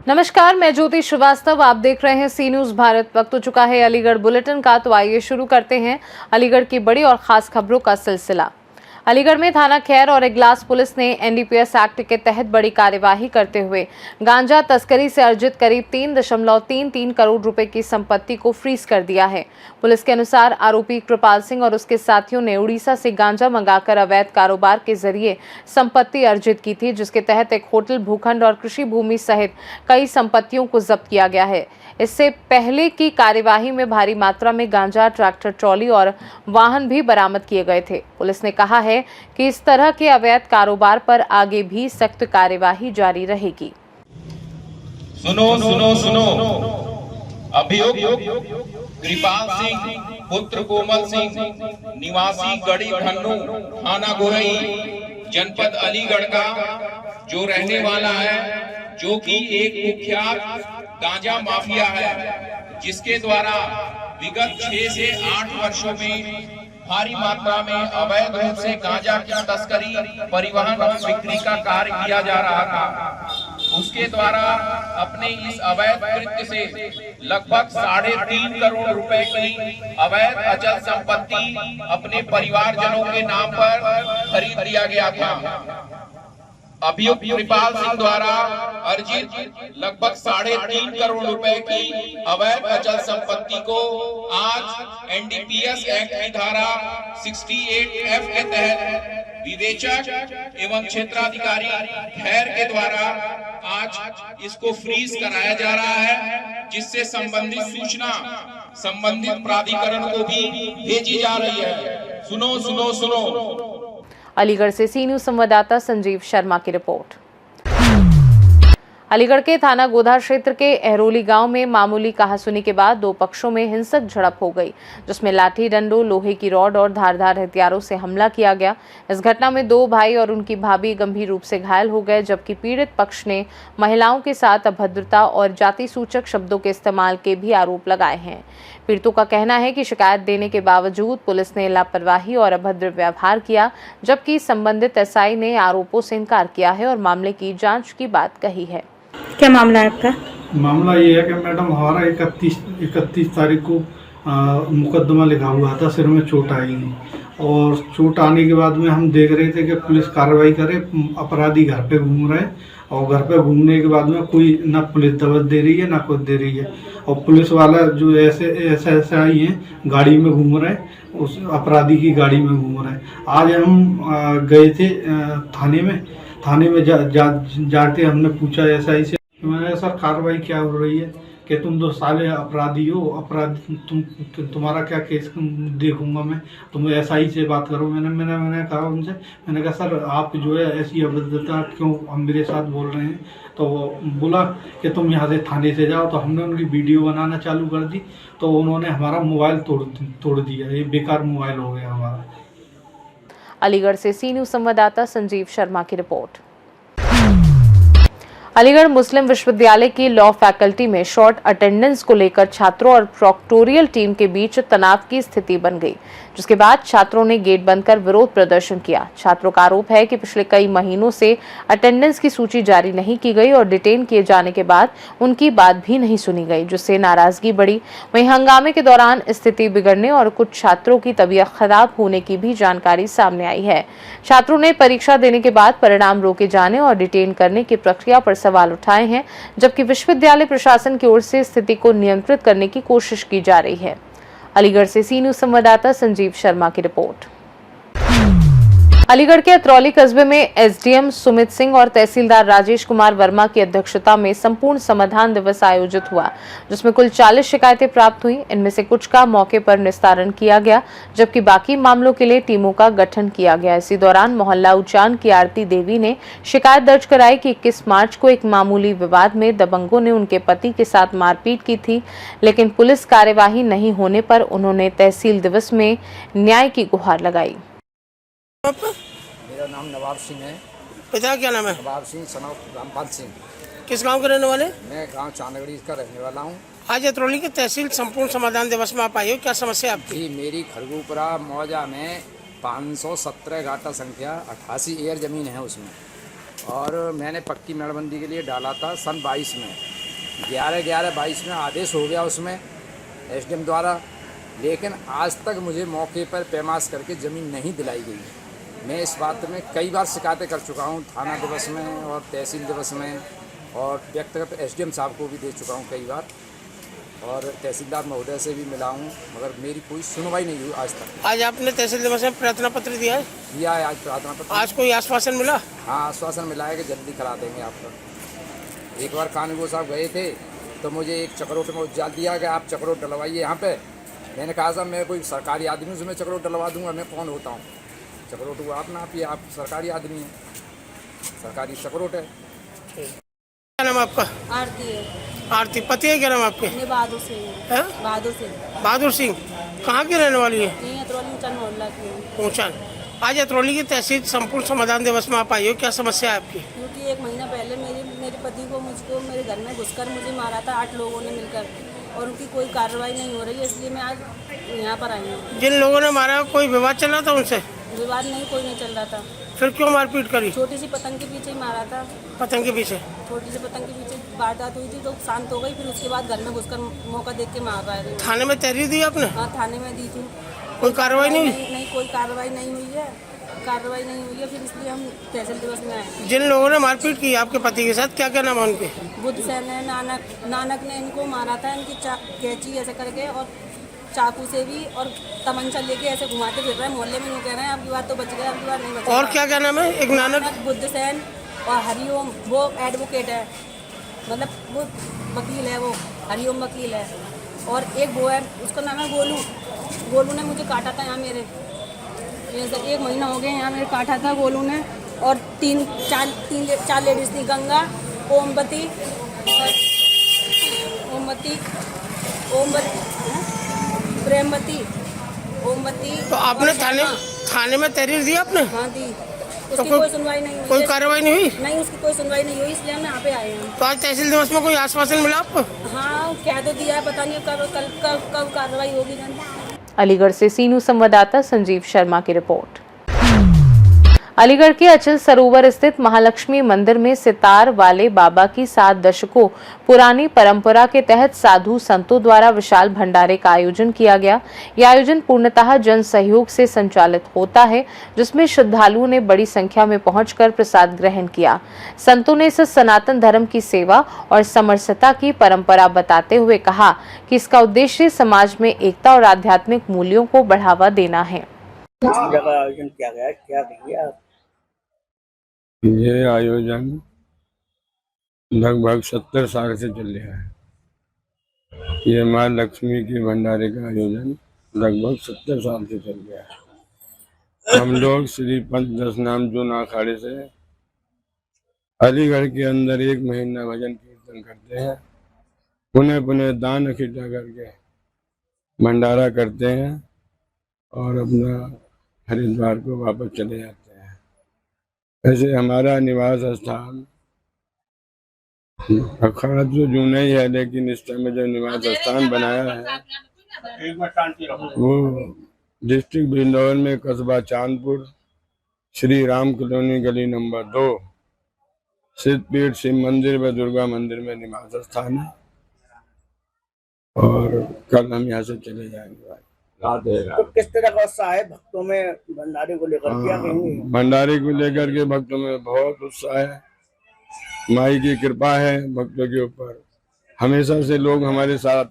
नमस्कार, मैं ज्योति श्रीवास्तव। आप देख रहे हैं सी न्यूज़ भारत। वक्त हो चुका है अलीगढ़ बुलेटिन का, तो आइए शुरू करते हैं अलीगढ़ की बड़ी और खास खबरों का सिलसिला। अलीगढ़ में थाना खैर और इगलास पुलिस ने एनडीपीएस एक्ट के तहत बड़ी कार्यवाही करते हुए गांजा तस्करी से अर्जित करीब 3.33 करोड़ रुपए की संपत्ति को फ्रीज कर दिया है। पुलिस के अनुसार आरोपी कृपाल सिंह और उसके साथियों ने उड़ीसा से गांजा मंगाकर अवैध कारोबार के जरिए संपत्ति अर्जित की थी, जिसके तहत एक होटल, भूखंड और कृषि भूमि सहित कई संपत्तियों को जब्त किया गया है। इससे पहले की कार्यवाही में भारी मात्रा में गांजा, ट्रैक्टर ट्रॉली और वाहन भी बरामद किए गए थे। पुलिस ने कहा है कि इस तरह के अवैध कारोबार पर आगे भी सख्त कार्यवाही जारी रहेगी। सुनो सुनो सुनो, अभियुक्त कृपाल सिंह पुत्र कोमल सिंह निवासी गढ़ी धन्नू, थाना गोरई, जनपद अलीगढ़ का जो रहने वाला है, जो कि एक कुख्यात गांजा माफिया है, जिसके द्वारा विगत 6 से 8 वर्षों में भारी मात्रा में अवैध रूप से गांजा की तस्करी, परिवहन और बिक्री का कार्य किया जा रहा था। उसके द्वारा अपने इस अवैध कृत्य से लगभग 3.5 करोड़ रुपए की अवैध अचल संपत्ति अपने परिवारजनों के नाम पर खरीद लिया गया था। अभियुक्त कृपाल सिंह द्वारा अर्जित लगभग 3.5 करोड़ रुपए की अवैध अचल संपत्ति को आज एनडीपीएस एक्ट की धारा 68F के तहत विवेचक एवं क्षेत्राधिकारी खैर के द्वारा आज इसको फ्रीज कराया जा रहा है, जिससे संबंधित सूचना संबंधित प्राधिकरण को भी भेजी जा रही है। सुनो सुनो सुनो। अलीगढ़ से सी न्यूज़ संवाददाता संजीव शर्मा की रिपोर्ट। अलीगढ़ के थाना गोधा क्षेत्र के एहरोली गांव में मामूली कहासुनी के बाद दो पक्षों में हिंसक झड़प हो गई, जिसमें लाठी डंडों, लोहे की रॉड और धारदार हथियारों से हमला किया गया। इस घटना में 2 भाई और उनकी भाभी गंभीर रूप से घायल हो गए, जबकि पीड़ित पक्ष ने महिलाओं के साथ अभद्रता और जाति सूचक शब्दों के इस्तेमाल के भी आरोप लगाए हैं। पीड़ितों का कहना है कि शिकायत देने के बावजूद पुलिस ने लापरवाही और अभद्र व्यवहार किया, जबकि संबंधित एसआई ने आरोपों से इनकार किया है और मामले की जांच की बात कही है। क्या मामला है आपका? मामला ये है कि मैडम हमारा 31 तारीख को मुकदमा लिखा हुआ था, सिर में चोट आई और चोट आने के बाद में हम देख रहे थे कि पुलिस कार्रवाई करे, अपराधी घर पे घूम रहे और घर पे घूमने के बाद में कोई ना पुलिस दबा दे रही है ना कुछ दे रही है, और पुलिस वाला जो ऐसे आई हैं गाड़ी में घूम रहे, उस अपराधी की गाड़ी में घूम रहे। आज हम गए थे थाने में जाके हमने पूछा एसआई से, मैंने सर कार्रवाई क्या हो रही है कि तुम 2 साले अपराधी हो, अपराधी तुम्हारा क्या केस देखूंगा मैं, तुम एसआई से बात करो। मैंने कहा उनसे, मैंने कहा सर आप जो है ऐसी अभद्रता क्यों हम मेरे साथ बोल रहे हैं, तो वो बोला कि तुम यहाँ से थाने से जाओ। तो हमने उनकी वीडियो बनाना चालू कर दी, तो उन्होंने हमारा मोबाइल तोड़ दिया। ये बेकार मोबाइल हो गया हमारा। अलीगढ़ से सी न्यूज़ संवाददाता संजीव शर्मा की रिपोर्ट। अलीगढ़ मुस्लिम विश्वविद्यालय की लॉ फैकल्टी में शॉर्ट अटेंडेंस को लेकर छात्रों और प्रोक्टोरियल टीम के बीच तनाव की स्थिति बन गई, जिसके बाद छात्रों ने गेट बंद कर विरोध प्रदर्शन किया। छात्रों का आरोप है कि पिछले कई महीनों से अटेंडेंस की सूची जारी नहीं की गई और डिटेन किए जाने के बाद उनकी बात भी नहीं सुनी गई, जिससे नाराजगी बढ़ी। वहीं हंगामे के दौरान स्थिति बिगड़ने और कुछ छात्रों की तबीयत खराब होने की भी जानकारी सामने आई है। छात्रों ने परीक्षा देने के बाद परिणाम रोके जाने और डिटेन करने की प्रक्रिया पर सवाल उठाए हैं, जबकि विश्वविद्यालय प्रशासन की ओर से स्थिति को नियंत्रित करने की कोशिश की जा रही है। अलीगढ़ से सी न्यूज़ संवाददाता संजीव शर्मा की रिपोर्ट। अलीगढ़ के अतरौली कस्बे में एसडीएम सुमित सिंह और तहसीलदार राजेश कुमार वर्मा की अध्यक्षता में संपूर्ण समाधान दिवस आयोजित हुआ, जिसमें कुल 40 शिकायतें प्राप्त हुई। इनमें से कुछ का मौके पर निस्तारण किया गया, जबकि बाकी मामलों के लिए टीमों का गठन किया गया। इसी दौरान मोहल्ला उचान की आरती देवी ने शिकायत दर्ज कराई कि 21 मार्च को एक मामूली विवाद में दबंगों ने उनके पति के साथ मारपीट की थी, लेकिन पुलिस कार्यवाही नहीं होने पर उन्होंने तहसील दिवस में न्याय की गुहार लगाई। मेरा नाम नवाब सिंह है। पिता क्या नाम है? नवाब सिंह, सन ऑफ रामपाल सिंह। किस गांव के रहने वाले? मैं गांव चांदगढ़ी का रहने वाला हूं। आज अतरौली के तहसील संपूर्ण समाधान दिवस में आप आए हो, क्या समस्या है आपकी? जी, मेरी खड़गूपुरा मौजा में 517 गाटा संख्या 88 एयर ज़मीन है उसमें, और मैंने पक्की मेड़बंदी के लिए डाला था सन 22 में। 11/11/22 में आदेश हो गया उसमें एसडीएम द्वारा, लेकिन आज तक मुझे मौके पर पैमाश करके ज़मीन नहीं दिलाई गई। मैं इस बात में कई बार शिकायतें कर चुका हूँ, थाना दिवस में और तहसील दिवस में, और व्यक्तिगत एसडीएम साहब को भी दे चुका हूँ कई बार, और तहसीलदार महोदय से भी मिला हूँ, मगर मेरी कोई सुनवाई नहीं हुई आज तक। आज आपने तहसील दिवस में प्रार्थना पत्र दिया है? दिया है आज प्रार्थना पत्र। आज कोई आश्वासन मिला? हाँ, आश्वासन मिला है कि जल्दी करा देंगे आपका। एक बार कानूनगो साहब गए थे तो मुझे एक चक्रोट में उज्जाल दिया कि आप चक्रोट डलवाइए यहाँ पे। मैंने कहा साहब मैं कोई सरकारी आदमी हूँ, मैं चक्रोट डलवा दूँगा, मैं कौन होता हूँ? चक्रोट हुआ आप नापिए, आप सरकारी आदमी हैं, सरकारी चक्रोट है। क्या नाम आपका? आरती है। आरती। पति है क्या नाम आपके? मैं बहादुर सिंह है? बहादुर सिंह बहादुर सिंह। कहाँ की रहने वाली है? यहीं अतरौली ऊंचा मोहल्ला की हूँ। ऊंचा। आज अतरौली की तहसील संपूर्ण समाधान दिवस में आप आई हो, क्या समस्या है आपकी? क्योंकि 1 महीना पहले मेरे पति को मुझको मेरे घर में घुसकर मुझे मारा था 8 लोगों ने मिलकर, और उनकी कोई कार्रवाई नहीं हो रही है, इसलिए मैं आज यहाँ पर आई हूँ। जिन लोगों ने मारा कोई विवाद चल रहा था उनसे? विवाद नहीं, कोई नहीं चल रहा था। फिर क्यों मारपीट करी? छोटी सी पतंग के पीछे ही मारा था। पतंग के पीछे? छोटी सी पतंग के पीछे वारदात हुई थी तो शांत हो गई, फिर उसके बाद घर में घुसकर मौका देख के मार रहा है। थाने में तहरीर दी आपने? हाँ, थाने में दी थी। कोई कार्रवाई नहीं हुई? नहीं, कोई कार्रवाई नहीं हुई है, फिर इसलिए हम तहसील दिवस में आए। जिन लोगों ने मारपीट की आपके पति के साथ, क्या क्या नाम है उनके? बुद्ध सेन है, नानक ने इनको मारा था, इनकी कैंची ऐसे करके और चाकू से भी, और तमंचा लेके ऐसे घुमाते फिर रहे हैं मोहल्ले में। यूँ कह रहे हैं आपकी बात तो बच गया, आपकी बात नहीं बची। और क्या क्या नाम है? एक नानक, बुद्ध सेन और हरिओम, वो एडवोकेट है, मतलब वो वकील है, वो हरिओम वकील है। और एक वो है, उसका नाम है गोलू। गोलू ने मुझे काटा था यहाँ मेरे, 1 महीना हो गया यहाँ मेरे काटा था गोलू ने। और 4 लेडीज थी, गंगा, ओमवती, प्रेमवती, ओमवती। तो आपने और थाने में तहरीर दी आपने? हाँ, दी। तो उसकी कोई सुनवाई नहीं हुई। कोई कार्रवाई नहीं हुई? नहीं, उसकी कोई सुनवाई नहीं हुई, इसलिए हम यहाँ पे आए हैं। तो आज तहसील दिवस में कोई आश्वासन मिला आपको? हाँ, कह तो दिया है, पता नहीं कब कार्रवाई होगी। अलीगढ़ से सीनू संवाददाता संजीव शर्मा की रिपोर्ट। अलीगढ़ के अचल सरोवर स्थित महालक्ष्मी मंदिर में सितार वाले बाबा की 7 दशकों पुरानी परंपरा के तहत साधु संतों द्वारा विशाल भंडारे का आयोजन किया गया। यह आयोजन पूर्णतः जन सहयोग से संचालित होता है, जिसमें श्रद्धालुओं ने बड़ी संख्या में पहुंचकर प्रसाद ग्रहण किया। संतों ने इस सनातन धर्म की सेवा और समरसता की परंपरा बताते हुए कहा कि इसका उद्देश्य समाज में एकता और आध्यात्मिक मूल्यों को बढ़ावा देना है। जगह आयोजन किया गया है, क्या कहिए आप? ये आयोजन लगभग 70 साल से चल रहा है। ये माँ लक्ष्मी के भंडारे का आयोजन लगभग 70 साल से चल रहा है। हम लोग श्री पंच दशनाम जून अखाड़े से अलीगढ़ के अंदर 1 महीना भजन कीर्तन करते हैं, पुनः पुनः दान इकट्ठा करके भंडारा करते हैं और अपना हरिद्वार को वापस चले जाते हैं। ऐसे हमारा निवास स्थान अखाड़ा तो जूना ही है, लेकिन इस समय जो निवास स्थान बनाया है वो डिस्ट्रिक्ट बिंदौर में कस्बा चांदपुर श्री राम कॉलोनी गली नंबर 2 सिद्धपीठ शिव मंदिर व दुर्गा मंदिर में निवास स्थान है। और कल हम यहाँ से चले जाएंगे। तो किस तरह का उत्साह है भक्तों में भंडारे को लेकर? क्या कहेंगे? भंडारे को लेकर के भक्तों में बहुत उत्साह है। माई की कृपा है भक्तों के ऊपर। हमेशा से लोग हमारे साथ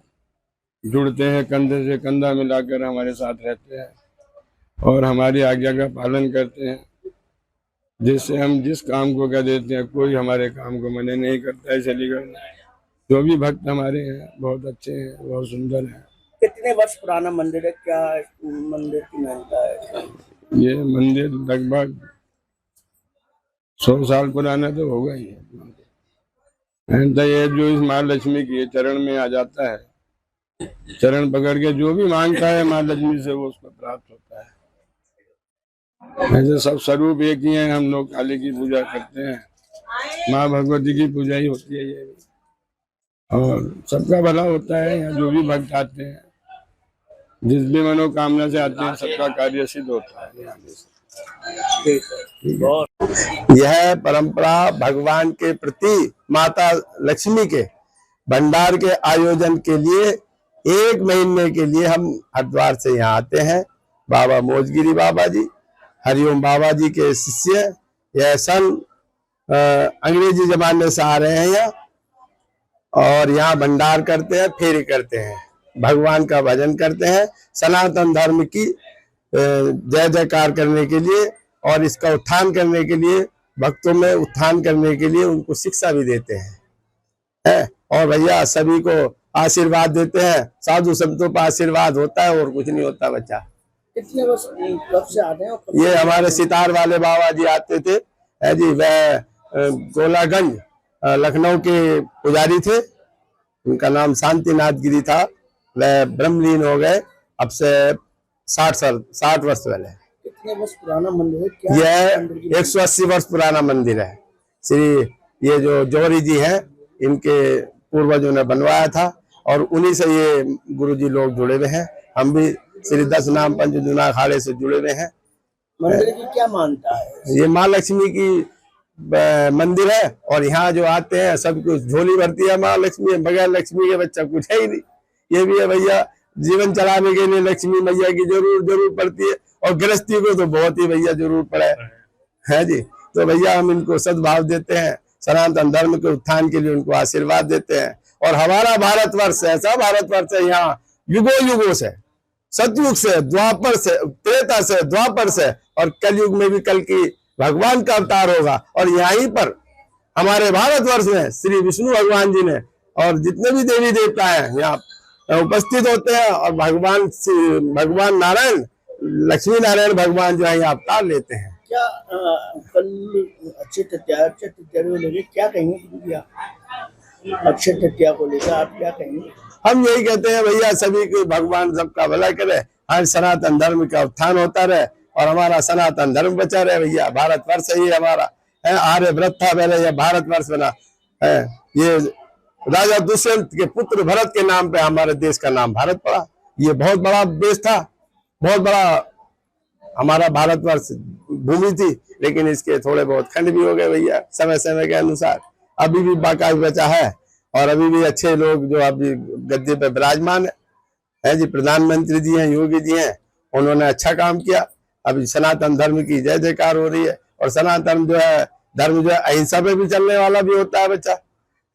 जुड़ते हैं, कंधे से कंधा मिलाकर हमारे साथ रहते हैं और हमारी आज्ञा का पालन करते हैं, जिससे हम जिस काम को कह देते हैं कोई हमारे काम को मना नहीं करता है। अलीगढ़ में जो भी भक्त हमारे हैं बहुत अच्छे हैं, बहुत सुंदर हैं। कितने वर्ष पुराना मंदिर है? क्या मंदिर की महत्ता है? ये मंदिर लगभग 100 साल पुराना तो होगा ही है। ये जो इस माँ लक्ष्मी के चरण में आ जाता है, चरण पकड़ के जो भी मांगता है माँ लक्ष्मी से वो उसको प्राप्त होता है। ऐसे सब स्वरूप एक ही है। हम लोग काली की पूजा करते हैं, माँ भगवती की पूजा ही होती है। ये और सबका भला होता है। यहाँ जो भी भक्त आते हैं, जिस भी मनोकामना से आते हैं, सबका कार्य सिद्ध होता है यहाँ से। यह परंपरा भगवान के प्रति माता लक्ष्मी के भंडार के आयोजन के लिए 1 महीने के लिए हम हरिद्वार से यहाँ आते हैं। बाबा मोजगिरी बाबा जी, हरिओम बाबा जी के शिष्य, यह सन अंग्रेजी जमाने से आ रहे हैं यहाँ, और यहाँ भंडार करते हैं, फेरी करते हैं, भगवान का भजन करते हैं, सनातन धर्म की जय जयकार करने के लिए और इसका उत्थान करने के लिए, भक्तों में उत्थान करने के लिए उनको शिक्षा भी देते हैं। और भैया सभी को आशीर्वाद देते हैं। साधु संतों पर आशीर्वाद होता है और कुछ नहीं होता बच्चा। कितने वर्ष कब से आते हैं? ये हमारे सितार वाले बाबा जी आते थे है जी, वह गोलागंज लखनऊ के पुजारी थे, उनका नाम शांतिनाथ गिरी था। वह ब्रह्मलीन हो गए अब से 60 वर्ष पहले। कितने वर्ष पुराना मंदिर है? क्या यह 180 वर्ष पुराना मंदिर है। श्री ये जो जौहरी जी हैं, इनके पूर्वजों ने बनवाया था और उन्हीं से ये गुरुजी लोग जुड़े हुए हैं। हम भी श्री 10 नाम पंचजूना अखाड़े से जुड़े हुए हैं। मंदिर की क्या मानता है? ये माँ लक्ष्मी की मंदिर है और यहाँ जो आते हैं सब कुछ झोली भरती है माँ लक्ष्मी, बगैर लक्ष्मी के बच्चा कुछ है ही नहीं। ये भी है भैया, जीवन चलाने के लिए लक्ष्मी मैया की जरूर पड़ती है, और गृहस्थी को तो बहुत ही भैया जरूर पड़े है जी। तो भैया हम इनको सद्भाव देते हैं, सनातन धर्म के उत्थान के लिए उनको आशीर्वाद देते हैं। और हमारा भारतवर्ष ऐसा भारतवर्ष है, यहाँ युगों से, सतयुग से, द्वापर से, त्रेता से, द्वापर से, और कलयुग में भी कल की भगवान का अवतार होगा। और यहीं पर हमारे भारतवर्ष में श्री विष्णु भगवान जी ने और जितने भी देवी देवता हैं यहाँ उपस्थित होते हैं, और भगवान नारायण, लक्ष्मी नारायण भगवान जो है यहाँ अवतार लेते हैं। क्या कल अक्षय तृतीया को लेकर क्या कहेंगे? अक्षय तृतीया को लेकर आप क्या कहेंगे? हम यही कहते हैं भैया सभी को भगवान सबका भला करे, हर सनातन धर्म का उत्थान होता रहे और हमारा सनातन धर्म बचा रहे। भैया भारतवर्ष ही हमारा है, आर्यव्रत था पहले, यह भारतवर्ष बना है। ये राजा दुष्यंत के पुत्र भरत के नाम पे हमारे देश का नाम भारत पड़ा। ये बहुत बड़ा देश था, बहुत बड़ा हमारा भारतवर्ष भूमि थी, लेकिन इसके थोड़े बहुत खंड भी हो गए भैया समय के अनुसार। अभी भी बाकायदा बचा है और अभी भी अच्छे लोग जो अभी गद्दे पे विराजमान है जी, प्रधानमंत्री जी हैं, योगी जी हैं, उन्होंने अच्छा काम किया। अभी सनातन धर्म की जय जयकार हो रही है, और सनातन जो है धर्म जो है अहिंसा पे भी चलने वाला भी होता है बच्चा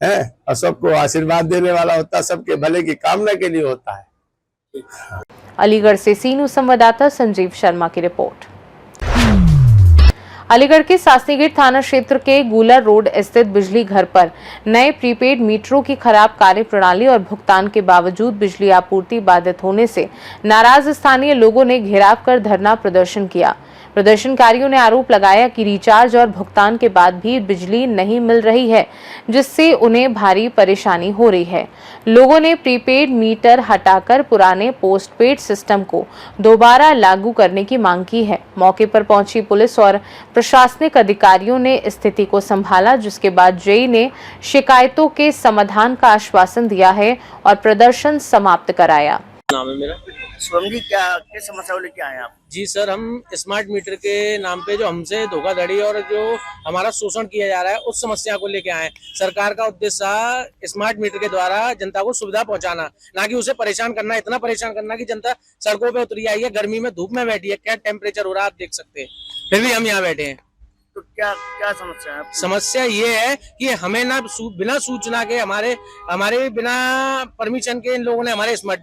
है, और सबको आशीर्वाद देने वाला होता है, सबके भले की कामना के लिए होता है। अलीगढ़ से सी न्यूज़ संवाददाता संजीव शर्मा की रिपोर्ट। अलीगढ़ के सासनीगेट थाना क्षेत्र के गूलर रोड स्थित बिजली घर पर नए प्रीपेड मीटरों की खराब कार्यप्रणाली और भुगतान के बावजूद बिजली आपूर्ति बाधित होने से नाराज स्थानीय लोगों ने घेराव कर धरना प्रदर्शन किया। प्रदर्शनकारियों ने आरोप लगाया कि रिचार्ज और भुगतान के बाद भी बिजली नहीं मिल रही है, जिससे उन्हें भारी परेशानी हो रही है। लोगों ने प्रीपेड मीटर हटाकर पुराने पोस्टपेड सिस्टम को दोबारा लागू करने की मांग की है। मौके पर पहुंची पुलिस और प्रशासनिक अधिकारियों ने स्थिति को संभाला, जिसके बाद जेई ने शिकायतों के समाधान का आश्वासन दिया है और प्रदर्शन समाप्त कराया। नाम है मेरा स्वयं जी, क्या किस समस्या को लेके आए आप? जी सर, हम स्मार्ट मीटर के नाम पे जो हमसे धोखाधड़ी और जो हमारा शोषण किया जा रहा है उस समस्या को लेके आए। सरकार का उद्देश्य स्मार्ट मीटर के द्वारा जनता को सुविधा पहुंचाना, ना कि उसे परेशान करना। इतना परेशान करना कि जनता सड़कों पे उतरी आई है, गर्मी में धूप में बैठी है, क्या टेम्परेचर हो रहा है आप देख सकते हैं, फिर भी हम यहाँ बैठे हैं। तो क्या समस्या है? समस्या ये है कि हमें ना बिना सूचना के, हमारे बिना परमिशन के इन लोगों ने हमारे स्मार्ट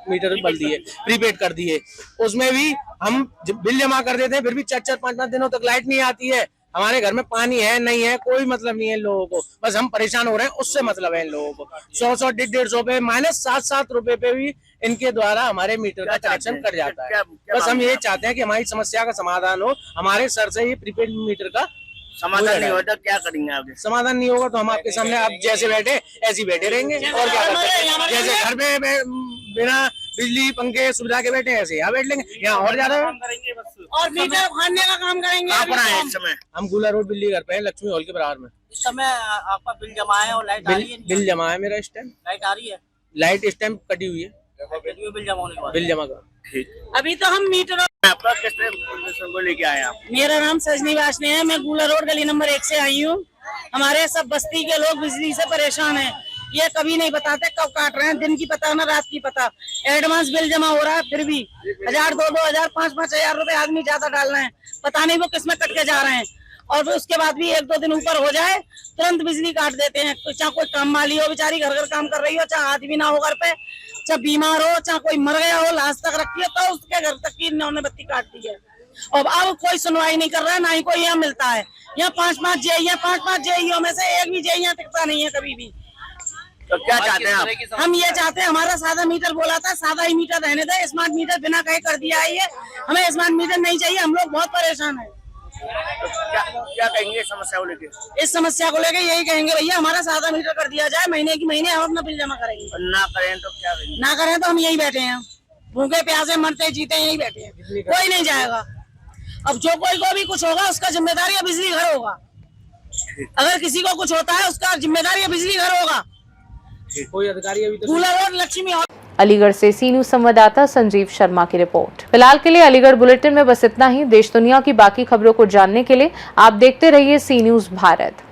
मीटर बल दिए, प्रीपेड कर दिए। उसमें भी हम बिल जमा कर देते हैं, फिर भी 4-5 दिनों तक लाइट नहीं आती है। हमारे घर में पानी है नहीं है कोई मतलब नहीं है इन लोगों को, बस हम परेशान हो रहे हैं उससे मतलब है इन लोगों को। 100 150 पे -7 रुपए पे भी इनके द्वारा हमारे मीटर का कनेक्शन कट जाता है। बस हम ये चाहते हैं कि हमारी समस्या का समाधान हो, हमारे सर से ये प्रीपेड मीटर का समाधान नहीं होता क्या करेंगे आगे? समाधान नहीं होगा तो हम आपके सामने आप जैसे बैठे ऐसे ही बैठे रहेंगे और क्या कर सकते हैं। जैसे घर में बिना बिजली पंखे सुविधा के बैठे ऐसे यहाँ बैठ लेंगे, यहाँ और ज्यादा और मीटर खाने का काम करेंगे। कहाँ पर आए इस समय? हम गूलर रोड बिल्ली घर पे हैं, लक्ष्मी हॉल के बराबर में। इस समय आपका बिल जमा है और लाइट आ रही है? बिल जमा है मेरा इस टाइम। लाइट आ रही है? लाइट इस टाइम कटी हुई है। बिल जमा होने के बाद बिल जमा का अभी तो हम मीटर आपका किस तरह को लेके आए आप? मेरा नाम सजनी वासने है, मैं गूला रोड गली नंबर 1 से आई हूँ। हमारे सब बस्ती के लोग बिजली से परेशान हैं। ये कभी नहीं बताते कब काट रहे हैं, दिन की पता ना रात की पता। एडवांस बिल जमा हो रहा है, फिर भी 1000, 2-2 5-5 हजार रुपए आदमी ज्यादा डाल रहे हैं। पता नहीं वो किसमें कट के जा रहे हैं। और फिर उसके बाद भी 1-2 दिन ऊपर हो जाए तुरंत बिजली काट देते हैं। चाहे कोई काम वाली हो बेचारी घर घर काम कर रही हो, चाहे आदमी ना हो घर पे, चाहे बीमार हो, चाहे कोई मर गया हो, लाश तक रखी हो, तो उसके घर तक की इन्होंने बत्ती काट दी है। और अब कोई सुनवाई नहीं कर रहा है, ना ही कोई यहाँ मिलता है। यहाँ 5-5 जेईया, 5-5 जेईओ में से एक भी जेईया टिकता नहीं है कभी भी। तो क्या चाहते हैं आप? हम ये चाहते हैं, हमारा सादा मीटर बोला था, सादा ही मीटर रहने दे। स्मार्ट मीटर बिना कहे कर दिया है ये। हमें स्मार्ट मीटर नहीं चाहिए, हम लोग बहुत परेशान हैं। तो क्या कहेंगे समस्या को लेके? इस समस्या को लेके यही कहेंगे भैया हमारा सादा मीटर कर दिया जाए, महीने की महीने हम अपना बिल जमा करेंगे। ना करें तो क्या करेंगे? ना करें तो हम यही बैठे हैं, भूखे प्यासे मरते जीते यही बैठे हैं, कोई नहीं जाएगा। अब जो कोई को भी कुछ होगा उसका जिम्मेदारी है बिजली घर होगा। अगर किसी को कुछ होता है उसका जिम्मेदारी है बिजली घर होगा। कोई अधिकारी अभी गूला रोड लक्ष्मी। अलीगढ़ से सी न्यूज संवाददाता संजीव शर्मा की रिपोर्ट। फिलहाल के लिए अलीगढ़ बुलेटिन में बस इतना ही। देश दुनिया की बाकी खबरों को जानने के लिए आप देखते रहिए सी न्यूज भारत।